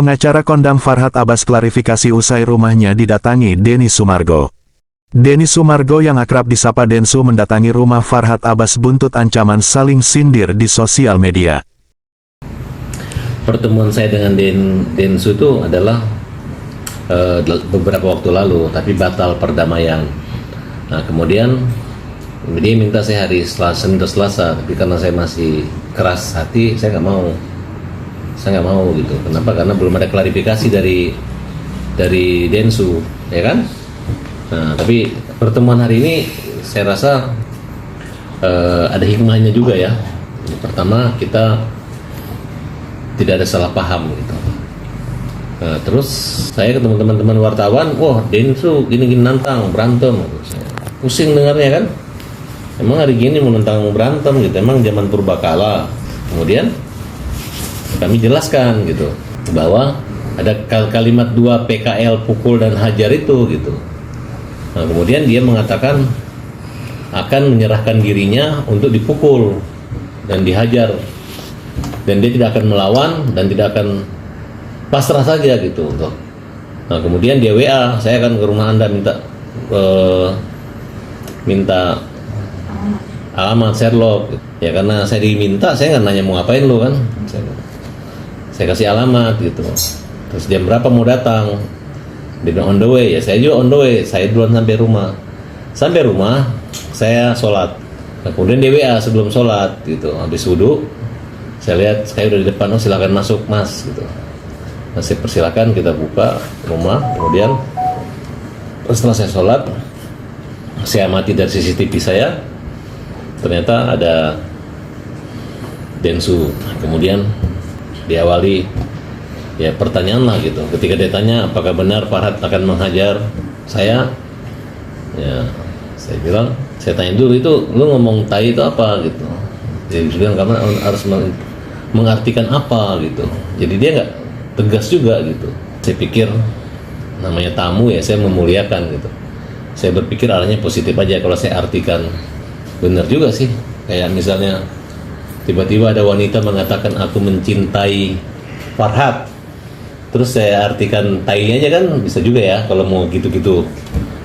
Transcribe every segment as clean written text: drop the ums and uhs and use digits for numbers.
Pengacara kondang Farhat Abbas klarifikasi usai rumahnya didatangi Denny Sumargo. Denny Sumargo yang akrab disapa Densu mendatangi rumah Farhat Abbas buntut ancaman saling sindir di sosial media. Pertemuan saya dengan Densu itu adalah beberapa waktu lalu, tapi batal perdamaian. Nah, kemudian dia minta saya hari Senin atau Selasa, tapi karena saya masih keras hati, saya nggak mau gitu. Kenapa? Karena belum ada klarifikasi dari Densu, ya kan? Nah, tapi pertemuan hari ini saya rasa ada hikmahnya juga ya. Pertama, kita tidak ada salah paham gitu. Nah, terus saya ketemu teman-teman wartawan, wah Densu gini-gini nantang berantem, saya pusing dengarnya kan. Emang hari gini mau nantang mau berantem gitu, emang zaman purbakala. Kemudian kami jelaskan gitu bahwa ada kalimat 2 PKL pukul dan hajar itu gitu. Nah, kemudian dia mengatakan akan menyerahkan dirinya untuk dipukul dan dihajar, dan dia tidak akan melawan dan tidak akan pasrah saja gitu. Nah, kemudian dia WA, saya akan ke rumah Anda minta alamat Sherlock ya, karena saya diminta, saya nggak nanya mau ngapain lo kan, saya kasih alamat gitu. Terus jam berapa mau datang, dia bilang on the way, ya saya juga on the way, saya duluan sampai rumah saya sholat. Nah, kemudian dia WA sebelum sholat gitu, habis wudhu saya lihat saya udah di depan, oh silakan masuk mas gitu. Nah, saya persilakan, kita buka rumah. Kemudian setelah saya sholat, saya amati dari CCTV saya, ternyata ada Densu. Kemudian diawali ya pertanyaan lah gitu. Ketika dia tanya apakah benar Farhat akan menghajar saya, ya saya bilang, saya tanya dulu, itu lu ngomong tai itu apa gitu. Dia bilang kamu harus mengartikan apa gitu. Jadi dia nggak tegas juga gitu. Saya pikir namanya tamu ya, saya memuliakan gitu. Saya berpikir arahnya positif aja. Kalau saya artikan benar juga sih, kayak misalnya tiba-tiba ada wanita mengatakan aku mencintai Farhat, terus saya artikan tai aja kan bisa juga ya. Kalau mau gitu-gitu,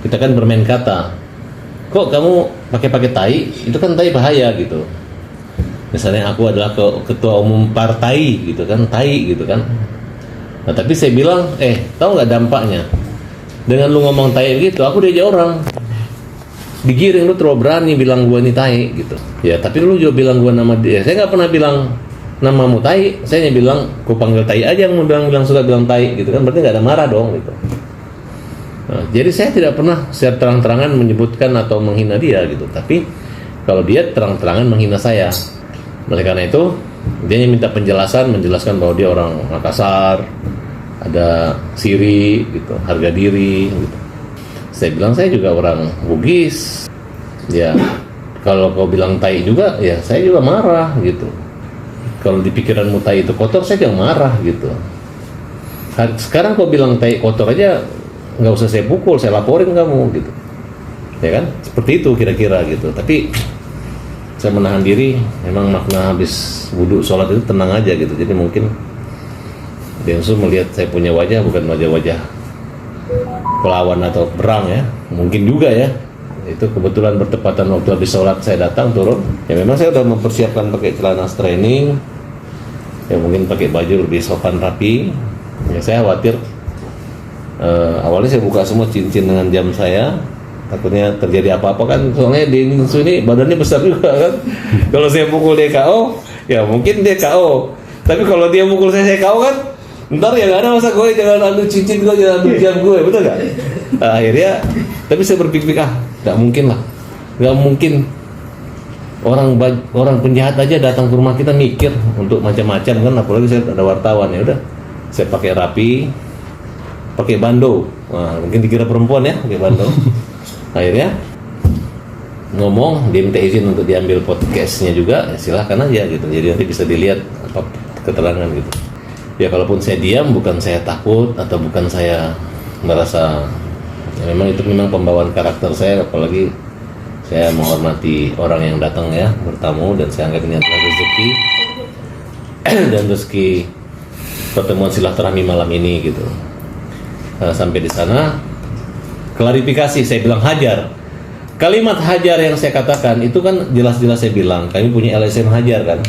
kita kan bermain kata. Kok kamu pakai tai? Itu kan tai bahaya gitu. Misalnya aku adalah ketua umum partai gitu kan, tai gitu kan. Nah, tapi saya bilang, tahu nggak dampaknya? Dengan lu ngomong tai gitu, aku diajak orang digiring, lu terlalu berani bilang gua ini tai gitu. Ya, tapi lu juga bilang gua nama dia. Saya nggak pernah bilang namamu tai, saya hanya bilang ku panggil tai aja, yang mau bilang suka bilang tai gitu kan, berarti nggak ada marah dong gitu. Nah, jadi saya tidak pernah secara terang-terangan menyebutkan atau menghina dia gitu, tapi kalau dia terang-terangan menghina saya. Oleh karena itu, dia minta menjelaskan bahwa dia orang Makassar, ada siri gitu, harga diri gitu. Saya bilang saya juga orang Bugis. Ya, kalau kau bilang tai juga, ya saya juga marah gitu. Kalau di pikiranmu tai itu kotor, saya juga marah gitu. Sekarang kau bilang tai kotor aja, nggak usah saya pukul, saya laporin kamu gitu. Ya kan? Seperti itu kira-kira gitu. Tapi saya menahan diri, memang makna habis wudhu sholat itu tenang aja gitu. Jadi mungkin Densu melihat saya punya wajah bukan wajah-wajah pelawan atau perang ya, mungkin juga ya. Itu kebetulan bertepatan waktu habis sholat saya datang turun. Ya memang saya sudah mempersiapkan pakai celana training, ya mungkin pakai baju lebih sopan rapi. Ya saya khawatir awalnya saya buka semua cincin dengan jam saya, takutnya terjadi apa-apa kan, soalnya Densu ini badannya besar juga kan. Kalau saya pukul dia KO, ya mungkin dia KO. Tapi kalau dia mukul saya KO kan, ntar ya nggak ada masa gue jangan adu cincin gue, jangan adu jam gue, betul nggak? Nah, akhirnya, tapi saya berpikir nggak mungkin lah, nggak mungkin orang penjahat aja datang ke rumah kita mikir untuk macam-macam kan, apalagi saya ada wartawan. Ya udah, saya pakai rapi, pakai bando. Nah, mungkin dikira perempuan ya pakai bando. Akhirnya ngomong, dia minta izin untuk diambil podcastnya juga, ya silahkan aja gitu. Jadi nanti bisa dilihat apa keterangan gitu. Ya kalaupun saya diam, bukan saya takut atau bukan saya merasa, ya memang itu memang pembawaan karakter saya, apalagi saya menghormati orang yang datang ya bertamu, dan saya anggap ini adalah rezeki dan rezeki pertemuan silaturahmi malam ini gitu. Sampai di sana klarifikasi, saya bilang hajar. Kalimat hajar yang saya katakan itu kan jelas-jelas saya bilang kami punya LSM hajar kan.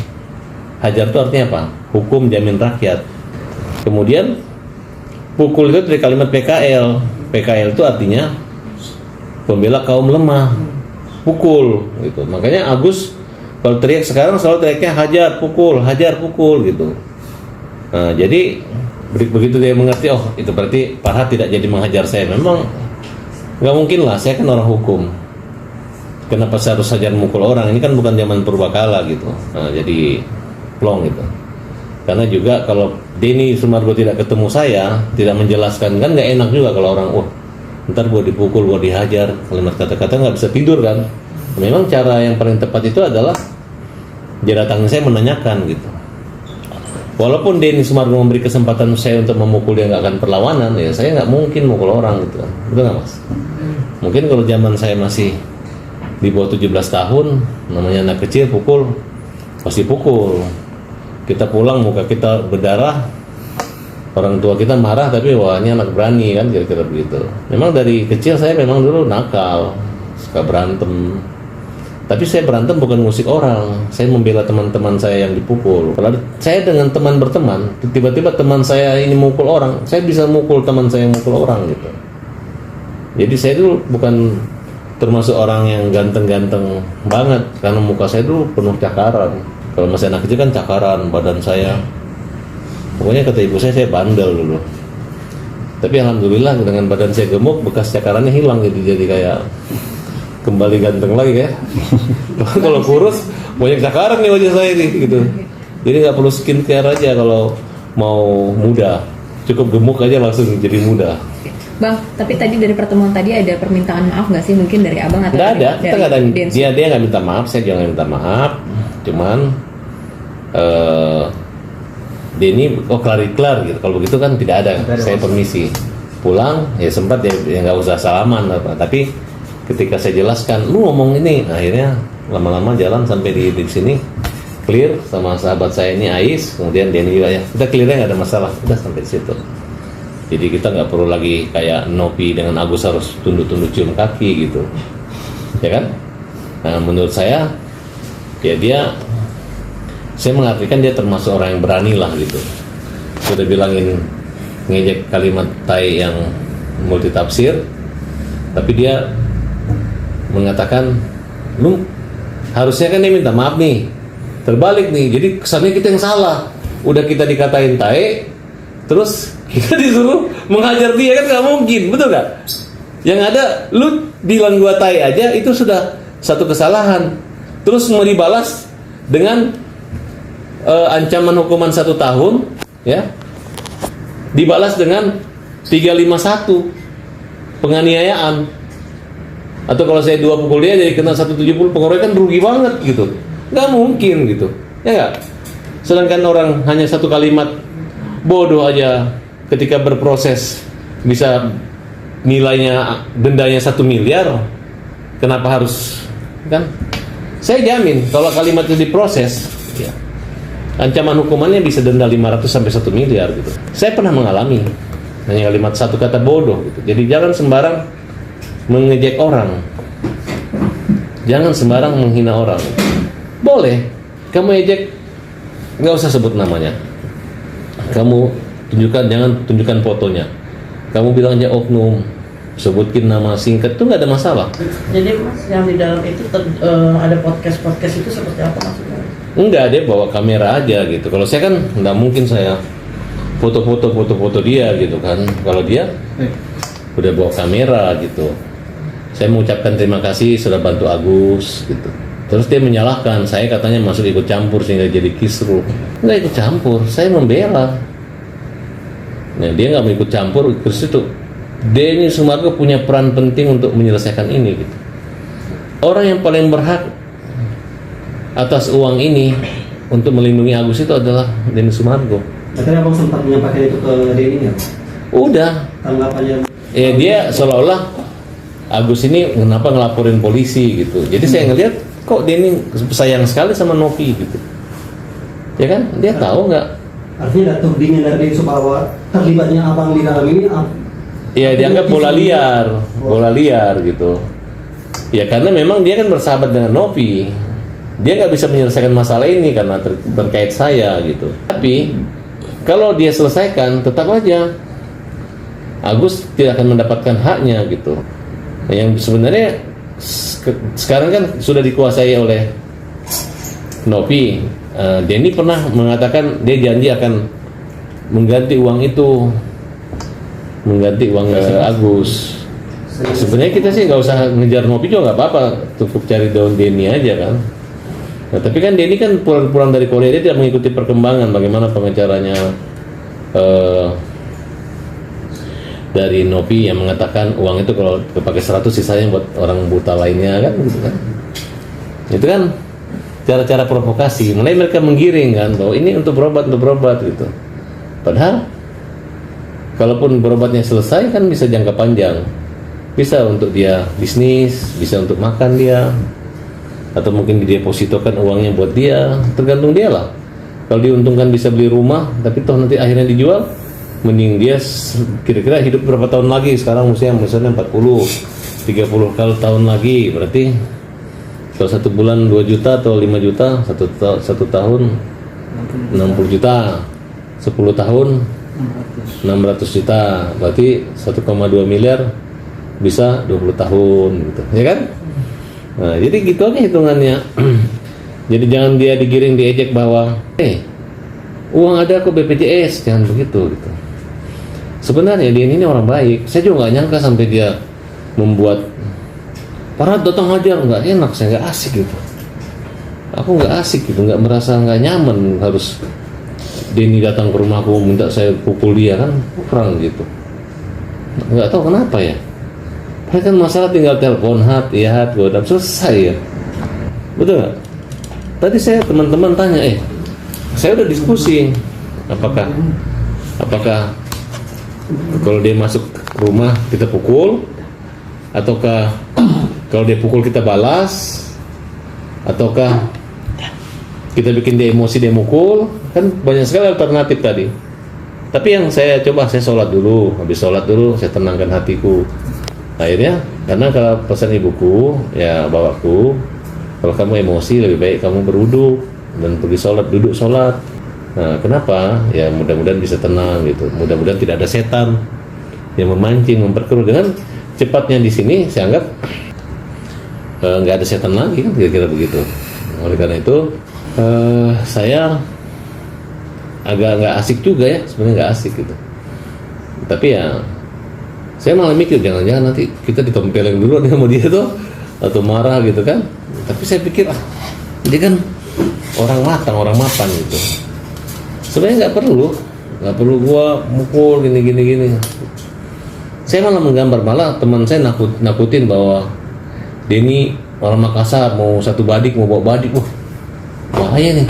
Hajar itu artinya apa? Hukum jamin rakyat. Kemudian pukul itu dari kalimat PKL. PKL itu artinya pembela kaum lemah. Pukul gitu. Makanya Agus kalau teriak sekarang selalu teriaknya hajar pukul gitu. Nah, jadi begitu dia mengerti, oh itu berarti Farhat tidak jadi menghajar saya. Memang nggak mungkin lah, saya kan orang hukum. Kenapa saya harus hajar mukul orang? Ini kan bukan zaman purbakala gitu. Nah, jadi plong gitu. Karena juga kalau Denny Sumargo tidak ketemu saya, tidak menjelaskan, kan nggak enak juga kalau orang, ntar gue dipukul, gue dihajar, kalimat kata-kata nggak bisa tidur kan. Memang cara yang paling tepat itu adalah dia datang saya menanyakan gitu. Walaupun Denny Sumargo memberi kesempatan saya untuk memukul dia nggak akan perlawanan, ya saya nggak mungkin mukul orang gitu kan. Betul nggak Mas? Mungkin kalau zaman saya masih di bawah 17 tahun, namanya anak kecil pukul, pasti pukul. Kita pulang muka kita berdarah, orang tua kita marah, tapi wah ini anak berani kan, kira-kira begitu. Memang dari kecil saya memang dulu nakal, suka berantem. Tapi saya berantem bukan ngusik orang, saya membela teman-teman saya yang dipukul. Kalau saya dengan teman berteman, tiba-tiba teman saya ini mukul orang, saya bisa mukul teman saya yang mukul orang gitu. Jadi saya dulu bukan termasuk orang yang ganteng-ganteng banget, karena muka saya dulu penuh cakaran. Kalau masih anak kecil kan cakaran badan saya. Pokoknya kata ibu saya bandel dulu. Tapi alhamdulillah dengan badan saya gemuk, bekas cakarannya hilang, jadi kayak kembali ganteng lagi ya. Kalau kurus banyak cakaran nih wajah saya nih gitu. Jadi nggak perlu skincare aja kalau mau muda, cukup gemuk aja langsung jadi muda. Bang, tapi tadi dari pertemuan tadi ada permintaan maaf nggak sih mungkin dari abang atau nggak ada, kita nggak ada. Dia nggak minta maaf, saya juga nggak minta maaf. Cuman Denny kelar gitu. Kalau begitu kan tidak ada. Saya permisi pulang, ya sempat ya nggak usah salaman apa. Tapi ketika saya jelaskan, lu ngomong ini, akhirnya lama-lama jalan sampai di sini clear sama sahabat saya ini Ais, kemudian Denny juga ya, kita clearnya nggak ada masalah, udah sampai di situ. Jadi kita nggak perlu lagi kayak Nopi dengan Agus harus tunduk-tunduk cium kaki gitu, ya kan? Nah menurut saya, ya saya mengartikan dia termasuk orang yang berani lah gitu. Sudah bilangin ngejek kalimat tai yang multitafsir, tapi dia mengatakan, lu harusnya kan dia minta maaf nih, terbalik nih, jadi kesannya kita yang salah. Udah kita dikatain tae, terus kita disuruh menghajar dia, kan nggak mungkin, betul nggak? Yang ada lu bilang gua tae aja itu sudah satu kesalahan, terus mau dibalas dengan ancaman hukuman 1 tahun, ya, dibalas dengan 351 penganiayaan. Atau kalau saya 2 pukul dia jadi kena 170 pengeroyokan, rugi banget gitu. Nggak mungkin gitu, ya nggak? Sedangkan orang hanya 1 kalimat bodoh aja ketika berproses bisa nilainya dendanya 1 miliar. Kenapa harus kan? Saya jamin kalau kalimat itu diproses, ya, ancaman hukumannya bisa denda 500 sampai 1 miliar gitu. Saya pernah mengalami hanya kalimat 1 kata bodoh gitu. Jadi jangan sembarang mengejek orang, jangan sembarang menghina orang. Boleh kamu ejek, nggak usah sebut namanya, kamu tunjukkan, jangan tunjukkan fotonya, kamu bilang aja oknum, sebutin nama singkat, itu nggak ada masalah. Jadi Mas yang di dalam itu ada podcast itu seperti apa maksudnya? Enggak, dia bawa kamera aja gitu. Kalau saya kan nggak mungkin saya foto dia gitu kan. Kalau dia udah bawa kamera gitu. Saya mengucapkan terima kasih sudah bantu Agus gitu. Terus dia menyalahkan saya, katanya masuk ikut campur sehingga jadi kisruh. Nggak ikut campur, saya membela. Nah dia nggak mau ikut campur, terus itu Denny Sumargo punya peran penting untuk menyelesaikan ini gitu. Orang yang paling berhak atas uang ini untuk melindungi Agus itu adalah Denny Sumargo. Akhirnya abang sempat menyampaikan itu ke Denny ya? Udah. Tanggapannya? Ya dia seolah-olah Agus ini kenapa ngelaporin polisi gitu. Jadi saya ngelihat kok Denny sayang sekali sama Novi gitu. Ya kan? Dia tahu nggak Artinya ada tudingan dari Denny bahwa terlibatnya abang di dalam ini Ya dianggap bola liar gitu. Ya karena memang dia kan bersahabat dengan Novi. Dia nggak bisa menyelesaikan masalah ini karena terkait saya gitu. Tapi kalau dia selesaikan, tetap aja Agus tidak akan mendapatkan haknya gitu. Yang sebenarnya sekarang kan sudah dikuasai oleh Novi. Denny pernah mengatakan dia janji akan mengganti uang itu. Mengganti uang Agus. Sebenarnya kita sih nggak usah ngejar Novi juga nggak apa-apa, cukup cari daun Denny aja kan. Nah, tapi kan Denny kan pulang dari Korea, dia tidak mengikuti perkembangan bagaimana pengacaranya dari Novi yang mengatakan uang itu kalau kepake 100 sisanya buat orang buta lainnya kan gitu kan. Itu kan cara-cara provokasi, mulai mereka menggiring kan bahwa ini untuk berobat gitu. Padahal kalaupun berobatnya selesai kan bisa jangka panjang, bisa untuk dia bisnis, bisa untuk makan dia, atau mungkin didepositokan uangnya buat dia, tergantung dia lah. Kalau diuntungkan bisa beli rumah, tapi toh nanti akhirnya dijual, mending dia kira-kira hidup berapa tahun lagi. Sekarang misalnya 40, 30 kalau tahun lagi, berarti kalau 1 bulan 2 juta atau 5 juta, satu tahun 60 juta, 10 tahun 600 juta, berarti 1,2 miliar bisa 20 tahun gitu, ya kan? Nah, jadi gitu aja hitungannya. Jadi jangan dia digiring, diejek bahwa uang ada kok BPJS, jangan begitu gitu. Sebenarnya dia ini orang baik. Saya juga nggak nyangka sampai dia membuat para datang hajar, nggak enak, saya nggak asik gitu. Aku nggak asik gitu, nggak merasa nggak nyaman harus Denny datang ke rumahku minta saya pukul dia, kan kurang gitu. Nggak tahu kenapa ya. Padahal kan masalah tinggal telepon godam selesai ya. Betul nggak? Tadi saya teman-teman tanya, saya udah diskusi apakah kalau dia masuk rumah kita pukul, ataukah kalau dia pukul kita balas, ataukah kita bikin dia emosi, dia mukul, kan banyak sekali alternatif tadi. Tapi yang saya coba, saya sholat dulu, habis sholat dulu saya tenangkan hatiku. Akhirnya, karena kalau pesan ibuku, ya bawaku, kalau kamu emosi lebih baik kamu berwudu dan pergi sholat, duduk sholat. Nah, kenapa? Ya mudah-mudahan bisa tenang gitu. Mudah-mudahan tidak ada setan yang memancing, memperkeruh. Dengan cepatnya di sini, saya anggap nggak ada setan lagi kan, kira-kira begitu. Oleh karena itu, saya agak nggak asik juga ya, sebenarnya nggak asik gitu. Tapi ya saya malah mikir jangan-jangan nanti kita ditempelin dulu nih sama dia tuh, atau marah gitu kan. Tapi saya pikir dia kan orang matang, orang mapan gitu. Sebenarnya nggak perlu gua mukul gini. Saya malah menggambar, malah teman saya nakutin bahwa Denny orang Makassar mau satu badik, mau bawa badik, bahaya nih.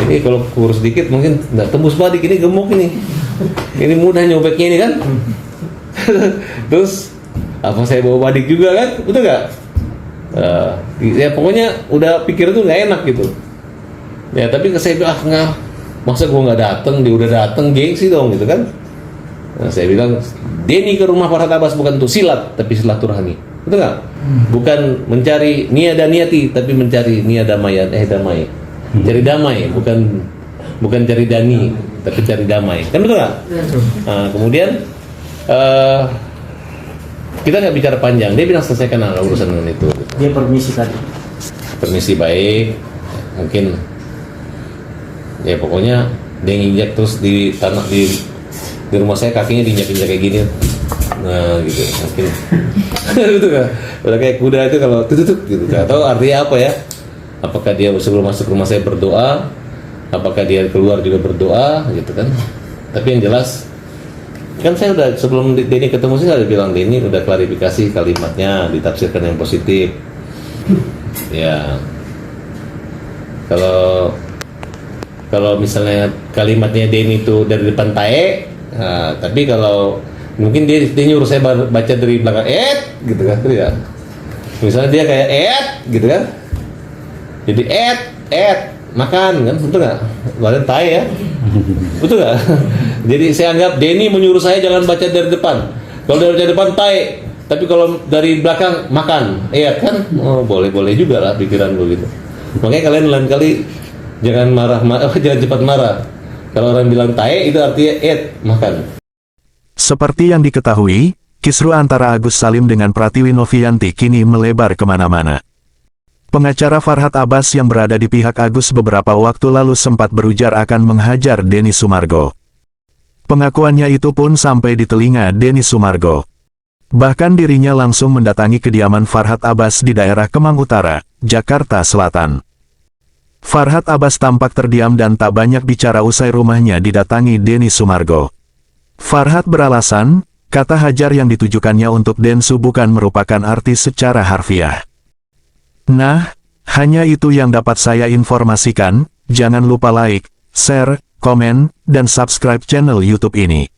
Ini kalau kurus sedikit mungkin nggak tembus badik, ini gemuk ini mudah nyobeknya ini kan. Terus apa saya bawa badik juga kan, betul nggak? Ya pokoknya udah pikir tuh nggak enak gitu. Ya tapi saya bilang nggak, masa gua nggak datang, dia udah datang, gengsi dong gitu kan. Nah, saya bilang Denny ke rumah Farhad Abbas bukan untuk silat, tapi silaturahmi, betul nggak? Bukan mencari niada niati, tapi mencari damai. Cari damai, bukan cari dani, tapi cari damai, kan betul nggak? Nah, kemudian kita nggak bicara panjang, dia bilang selesaikan urusan dengan itu. Dia permisi tadi. Permisi baik, mungkin ya pokoknya dia nginjak terus di tanah di rumah saya, kakinya diinjak-injak kayak gini. Nah gitu mungkin. Gitu kan, udah kayak kuda itu kalau tutup gitu. Nggak tahu artinya apa ya. Apakah dia sebelum masuk rumah saya berdoa, apakah dia keluar juga berdoa gitu kan. Tapi yang jelas kan saya udah sebelum Denny ketemu saya udah bilang, Denny udah klarifikasi kalimatnya, ditafsirkan yang positif. Ya kalau misalnya kalimatnya Denny itu dari depan tae, nah, tapi kalau mungkin dia nyuruh saya baca dari belakang gitu kan, gitu ya. Misalnya dia kayak gitu kan. Jadi makan kan, betul nggak? Badan tai ya, betul nggak? Jadi saya anggap Denny menyuruh saya jangan baca dari depan. Kalau dari depan tai, tapi kalau dari belakang makan, iya kan? Oh boleh juga lah pikiran gue gitu. Makanya kalian lain kali jangan jangan cepat marah. Kalau orang bilang tai itu artinya makan. Seperti yang diketahui, kisruh antara Agus Salim dengan Pratiwi Novianti kini melebar kemana-mana. Pengacara Farhad Abbas yang berada di pihak Agus beberapa waktu lalu sempat berujar akan menghajar Denny Sumargo. Pengakuannya itu pun sampai di telinga Denny Sumargo. Bahkan dirinya langsung mendatangi kediaman Farhad Abbas di daerah Kemang Utara, Jakarta Selatan. Farhad Abbas tampak terdiam dan tak banyak bicara usai rumahnya didatangi Denny Sumargo. Farhad beralasan, kata hajar yang ditujukannya untuk Densu bukan merupakan arti secara harfiah. Nah, hanya itu yang dapat saya informasikan. Jangan lupa like, share, komen, dan subscribe channel YouTube ini.